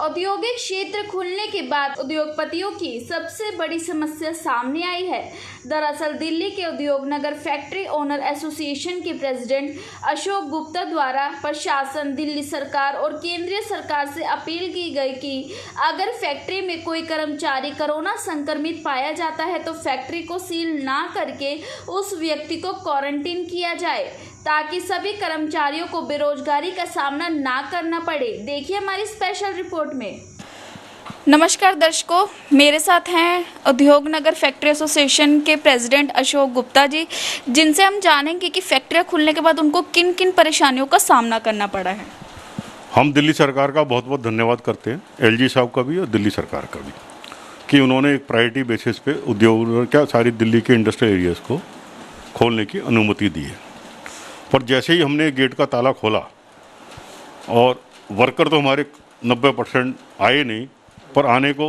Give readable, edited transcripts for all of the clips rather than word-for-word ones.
औद्योगिक क्षेत्र खुलने के बाद उद्योगपतियों की सबसे बड़ी समस्या सामने आई है। दरअसल दिल्ली के उद्योग नगर फैक्ट्री ओनर एसोसिएशन के प्रेसिडेंट अशोक गुप्ता द्वारा प्रशासन, दिल्ली सरकार और केंद्रीय सरकार से अपील की गई कि अगर फैक्ट्री में कोई कर्मचारी कोरोना संक्रमित पाया जाता है तो फैक्ट्री को सील ना करके उस व्यक्ति को क्वारंटीन किया जाए, ताकि सभी कर्मचारियों को बेरोजगारी का सामना ना करना पड़े। देखिए हमारी स्पेशल रिपोर्ट में। नमस्कार दर्शकों, मेरे साथ हैं उद्योग नगर फैक्ट्री एसोसिएशन के प्रेसिडेंट अशोक गुप्ता जी, जिनसे हम जानेंगे कि फैक्ट्रियां खुलने के बाद उनको किन किन परेशानियों का सामना करना पड़ा है। हम दिल्ली सरकार का बहुत बहुत धन्यवाद करते हैं, एलजी साहब का भी और दिल्ली सरकार का भी, कि उन्होंने एक प्रायोरिटी बेसिस पे उद्योग क्या सारी दिल्ली के इंडस्ट्रियल एरियाज़ को खोलने की अनुमति दी है। पर जैसे ही हमने गेट का ताला खोला और वर्कर तो हमारे 90% आए नहीं, पर आने को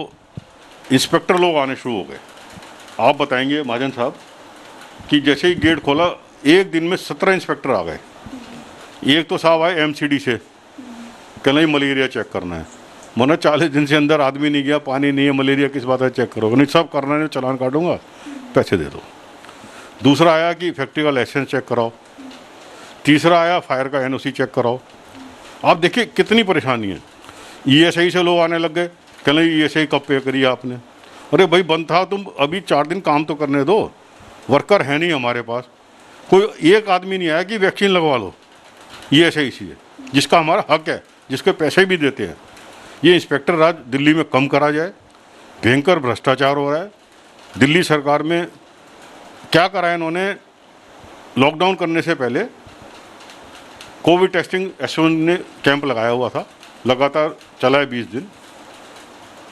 इंस्पेक्टर लोग आने शुरू हो गए। आप बताएंगे महाजन साहब कि जैसे ही गेट खोला एक दिन में 17 इंस्पेक्टर आ गए। एक तो साहब आए एमसीडी से, कहना ही मलेरिया चेक करना है। मैंने 40 दिन से अंदर आदमी नहीं गया, पानी नहीं है, मलेरिया किस बात है चेक करोगे? नहीं सब करना है, चालान काटूंगा, पैसे दे दो। दूसरा आया कि फैक्ट्री का लाइसेंस चेक कराओ। तीसरा आया फायर का एनओसी चेक कराओ। आप देखिए कितनी परेशानी है। ईएसआई से लोग आने लग गए, कहने ईएसआई कब पे करिए आपने? अरे भाई बंद था, तुम अभी 4 दिन काम तो करने दो। वर्कर है नहीं हमारे पास, कोई एक आदमी नहीं आया कि वैक्सीन लगवा लो। ईएसआई सी है जिसका हमारा हक है, जिसके पैसे भी देते हैं। ये इंस्पेक्टर राज दिल्ली में कम करा जाए। भयंकर भ्रष्टाचार हो रहा है दिल्ली सरकार में। क्या करा है इन्होंने? लॉकडाउन करने से पहले कोविड टेस्टिंग एसओ ने कैंप लगाया हुआ था, लगातार चला है 20 दिन।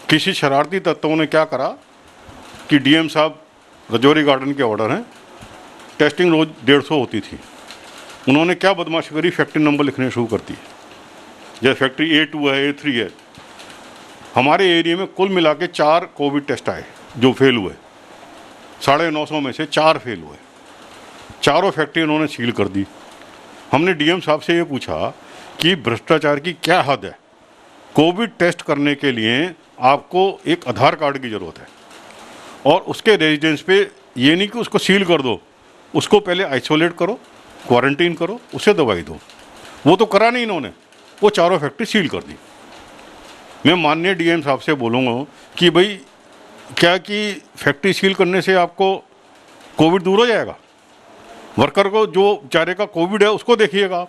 किसी शरारती तत्वों ने क्या करा कि डीएम साहब रजौरी गार्डन के ऑर्डर हैं, टेस्टिंग रोज 150 होती थी। उन्होंने क्या बदमाशी करी, फैक्ट्री नंबर लिखने शुरू कर दी। जैसे फैक्ट्री A2 है, A3 है। हमारे एरिया में कुल मिला के 4 कोविड टेस्ट आए जो फेल हुए। 950 में से 4 फेल हुए। चारों फैक्ट्री उन्होंने सील कर दी। हमने डीएम साहब से ये पूछा कि भ्रष्टाचार की क्या हद है? कोविड टेस्ट करने के लिए आपको एक आधार कार्ड की ज़रूरत है और उसके रेजिडेंस पे ये नहीं कि उसको सील कर दो, उसको पहले आइसोलेट करो, क्वारंटीन करो, उसे दवाई दो। वो तो करा नहीं इन्होंने, वो चारों फैक्ट्री सील कर दी। मैं माननीय डीएम साहब से बोलूँगा कि भाई क्या कि फैक्ट्री सील करने से आपको कोविड दूर हो जाएगा? वर्कर को जो बेचारे का कोविड है उसको देखिएगा आप।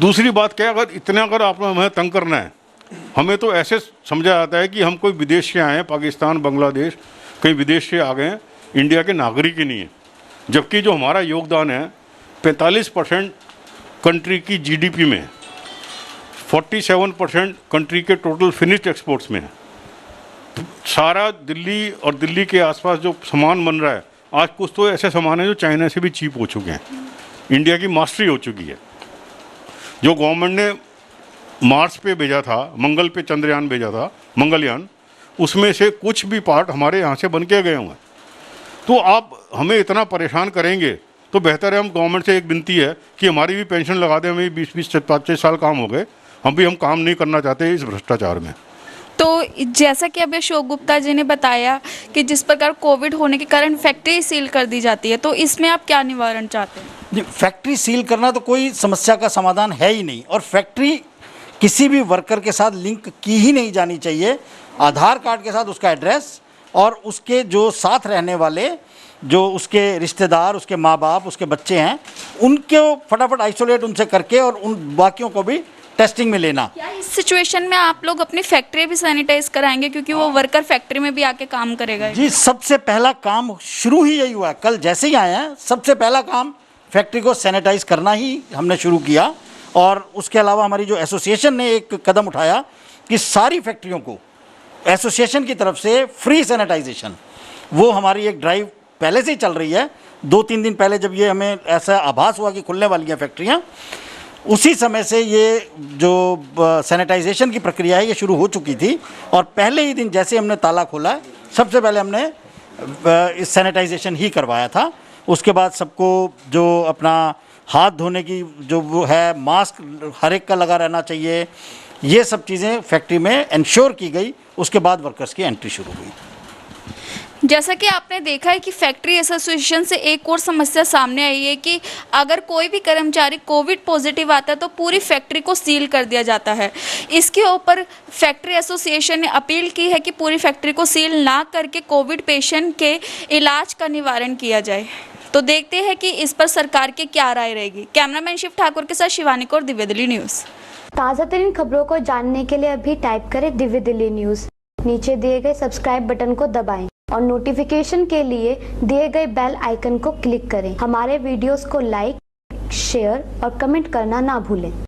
दूसरी बात क्या, अगर आपने हमें तंग करना है, हमें तो ऐसे समझा जाता है कि हम कोई विदेश से आए हैं, पाकिस्तान, बांग्लादेश, कहीं विदेश से आ गए हैं, इंडिया के नागरिक ही नहीं है। जबकि जो हमारा योगदान है 45% कंट्री की जीडीपी में है, 47% कंट्री के टोटल फिनिश्ड एक्सपोर्ट्स में है। सारा दिल्ली और दिल्ली के आसपास जो सामान बन रहा है, आज कुछ तो ऐसे सामान है जो चाइना से भी चीप हो चुके हैं। इंडिया की मास्टरी हो चुकी है। जो गवर्नमेंट ने मार्स पे भेजा था, मंगल पे चंद्रयान भेजा था, मंगलयान, उसमें से कुछ भी पार्ट हमारे यहाँ से बन के गए हुए हैं। तो आप हमें इतना परेशान करेंगे तो बेहतर है, हम गवर्नमेंट से एक विनती है कि हमारी भी पेंशन लगा दें। हमें 20-25 साल काम हो गए, हम काम नहीं करना चाहते इस भ्रष्टाचार में। तो जैसा कि अभी अशोक गुप्ता जी ने बताया कि जिस प्रकार कोविड होने के कारण फैक्ट्री सील कर दी जाती है, तो इसमें आप क्या निवारण चाहते हैं? जी, फैक्ट्री सील करना तो कोई समस्या का समाधान है ही नहीं, और फैक्ट्री किसी भी वर्कर के साथ लिंक की ही नहीं जानी चाहिए। आधार कार्ड के साथ उसका एड्रेस और उसके जो साथ रहने वाले, जो उसके रिश्तेदार, उसके माँ बाप, उसके बच्चे हैं, उनको फटाफट आइसोलेट उनसे करके और उन बाकियों को भी टेस्टिंग में लेना। क्या इस सिचुएशन में आप लोग अपनी फैक्ट्री भी सैनिटाइज कराएंगे, क्योंकि वो वर्कर फैक्ट्री में भी आके काम करेगा? जी, सबसे पहला काम शुरू ही यही हुआ। कल जैसे ही आए हैं, सबसे पहला काम फैक्ट्री को सैनिटाइज करना ही हमने शुरू किया। और उसके अलावा हमारी जो एसोसिएशन ने एक कदम उठाया कि सारी फैक्ट्रियों को एसोसिएशन की तरफ से फ्री सैनिटाइजेशन, वो हमारी एक ड्राइव पहले से ही चल रही है। 2-3 दिन पहले जब ये हमें ऐसा आभास हुआ कि खुलने वाली हैं फैक्ट्रियाँ, उसी समय से ये जो सैनिटाइजेशन की प्रक्रिया है ये शुरू हो चुकी थी। और पहले ही दिन जैसे हमने ताला खोला, सबसे पहले हमने इस सैनिटाइजेशन ही करवाया था। उसके बाद सबको जो अपना हाथ धोने की जो वो है, मास्क हर एक का लगा रहना चाहिए, ये सब चीज़ें फैक्ट्री में इंश्योर की गई, उसके बाद वर्कर्स की एंट्री शुरू हुई। जैसा कि आपने देखा है कि फैक्ट्री एसोसिएशन से एक और समस्या सामने आई है कि अगर कोई भी कर्मचारी कोविड पॉजिटिव आता है तो पूरी फैक्ट्री को सील कर दिया जाता है। इसके ऊपर फैक्ट्री एसोसिएशन ने अपील की है कि पूरी फैक्ट्री को सील ना करके कोविड पेशेंट के इलाज का निवारण किया जाए। तो देखते हैं कि इस पर सरकार की क्या राय रहेगी। कैमरामैन शिव ठाकुर के साथ शिवानी कौर, दिव्य दिल्ली न्यूज़। ताज़ा तरीन खबरों को जानने के लिए अभी टाइप करें दिव्य दिल्ली न्यूज़। नीचे दिए गए सब्सक्राइब बटन को दबाएं और नोटिफिकेशन के लिए दिए गए बेल आइकन को क्लिक करें। हमारे वीडियोस को लाइक, शेयर और कमेंट करना ना भूलें।